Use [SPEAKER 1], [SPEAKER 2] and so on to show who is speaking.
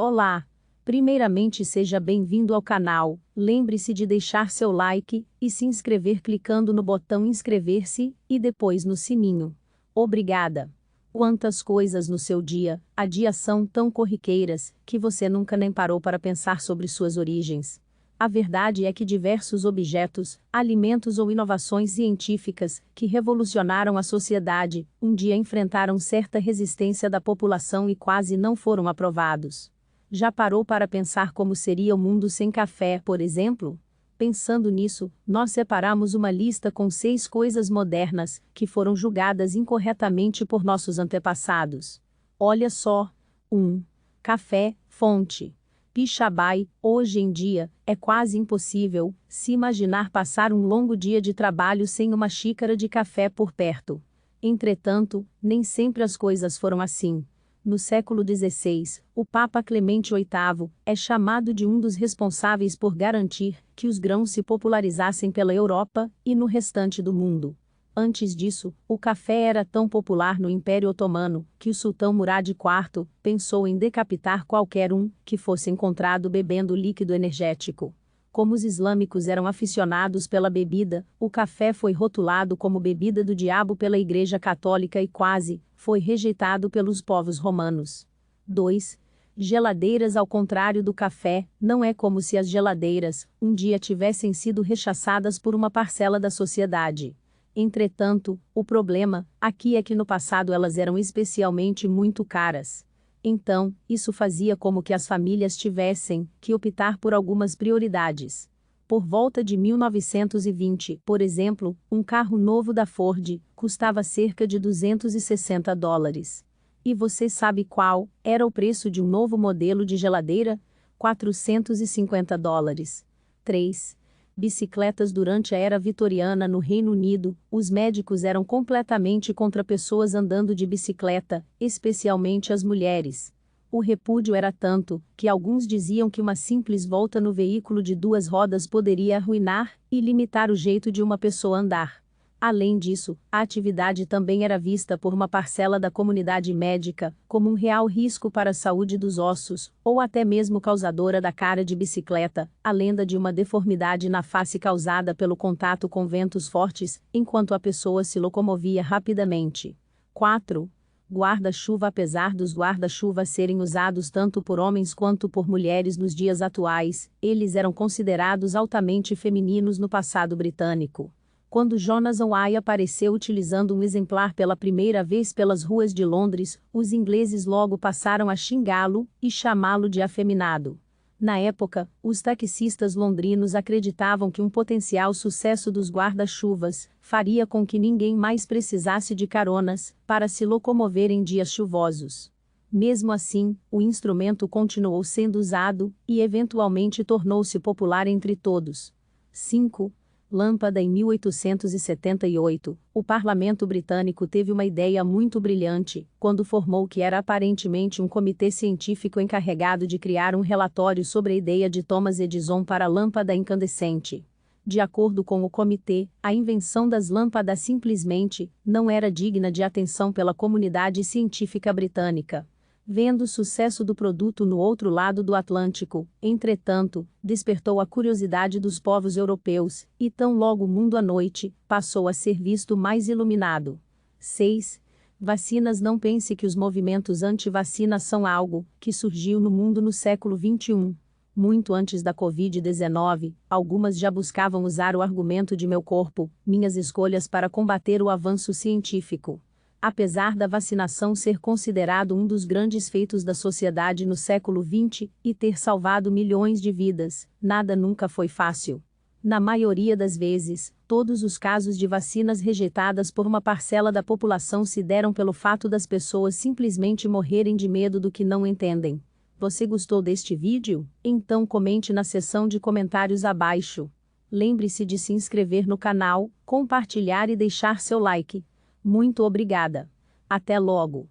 [SPEAKER 1] Olá! Primeiramente seja bem-vindo ao canal, lembre-se de deixar seu like e se inscrever clicando no botão inscrever-se e depois no sininho. Obrigada! Quantas coisas no seu dia a dia são tão corriqueiras que você nunca nem parou para pensar sobre suas origens. A verdade é que diversos objetos, alimentos ou inovações científicas que revolucionaram a sociedade, um dia enfrentaram certa resistência da população e quase não foram aprovados. Já parou para pensar como seria o mundo sem café, por exemplo? Pensando nisso, nós separamos uma lista com 6 coisas modernas que foram julgadas incorretamente por nossos antepassados. Olha só. 1. Café, fonte. Pixabay, hoje em dia, é quase impossível se imaginar passar um longo dia de trabalho sem uma xícara de café por perto. Entretanto, nem sempre as coisas foram assim. No século XVI, o Papa Clemente VIII é chamado de um dos responsáveis por garantir que os grãos se popularizassem pela Europa e no restante do mundo. Antes disso, o café era tão popular no Império Otomano que o sultão Murad IV pensou em decapitar qualquer um que fosse encontrado bebendo líquido energético. Como os islâmicos eram aficionados pela bebida, o café foi rotulado como bebida do diabo pela Igreja Católica e quase foi rejeitado pelos povos romanos. 2. Geladeiras. Ao contrário do café, não é como se as geladeiras um dia tivessem sido rechaçadas por uma parcela da sociedade. Entretanto, o problema aqui é que no passado elas eram especialmente muito caras. Então, isso fazia como que as famílias tivessem que optar por algumas prioridades. Por volta de 1920, por exemplo, um carro novo da Ford custava cerca de $260. E você sabe qual era o preço de um novo modelo de geladeira? $450. 3. Bicicletas. Durante a era vitoriana no Reino Unido, os médicos eram completamente contra pessoas andando de bicicleta, especialmente as mulheres. O repúdio era tanto, que alguns diziam que uma simples volta no veículo de 2 rodas poderia arruinar e limitar o jeito de uma pessoa andar. Além disso, a atividade também era vista por uma parcela da comunidade médica como um real risco para a saúde dos ossos, ou até mesmo causadora da cara de bicicleta, a lenda de uma deformidade na face causada pelo contato com ventos fortes, enquanto a pessoa se locomovia rapidamente. 4. Guarda-chuva. Apesar dos guarda-chuva serem usados tanto por homens quanto por mulheres nos dias atuais, eles eram considerados altamente femininos no passado britânico. Quando Jonathan Wye apareceu utilizando um exemplar pela primeira vez pelas ruas de Londres, os ingleses logo passaram a xingá-lo e chamá-lo de afeminado. Na época, os taxistas londrinos acreditavam que um potencial sucesso dos guarda-chuvas faria com que ninguém mais precisasse de caronas para se locomover em dias chuvosos. Mesmo assim, o instrumento continuou sendo usado e eventualmente tornou-se popular entre todos. 5. Lâmpada. Em 1878, o parlamento britânico teve uma ideia muito brilhante, quando formou que era aparentemente um comitê científico encarregado de criar um relatório sobre a ideia de Thomas Edison para a lâmpada incandescente. De acordo com o comitê, a invenção das lâmpadas simplesmente não era digna de atenção pela comunidade científica britânica. Vendo o sucesso do produto no outro lado do Atlântico, entretanto, despertou a curiosidade dos povos europeus, e tão logo o mundo à noite passou a ser visto mais iluminado. 6. Vacinas. Não pense que os movimentos anti-vacina são algo que surgiu no mundo no século XXI. Muito antes da Covid-19, algumas já buscavam usar o argumento de meu corpo, minhas escolhas para combater o avanço científico. Apesar da vacinação ser considerado um dos grandes feitos da sociedade no século XX e ter salvado milhões de vidas, nada nunca foi fácil. Na maioria das vezes, todos os casos de vacinas rejeitadas por uma parcela da população se deram pelo fato das pessoas simplesmente morrerem de medo do que não entendem. Você gostou deste vídeo? Então comente na seção de comentários abaixo. Lembre-se de se inscrever no canal, compartilhar e deixar seu like. Muito obrigada. Até logo.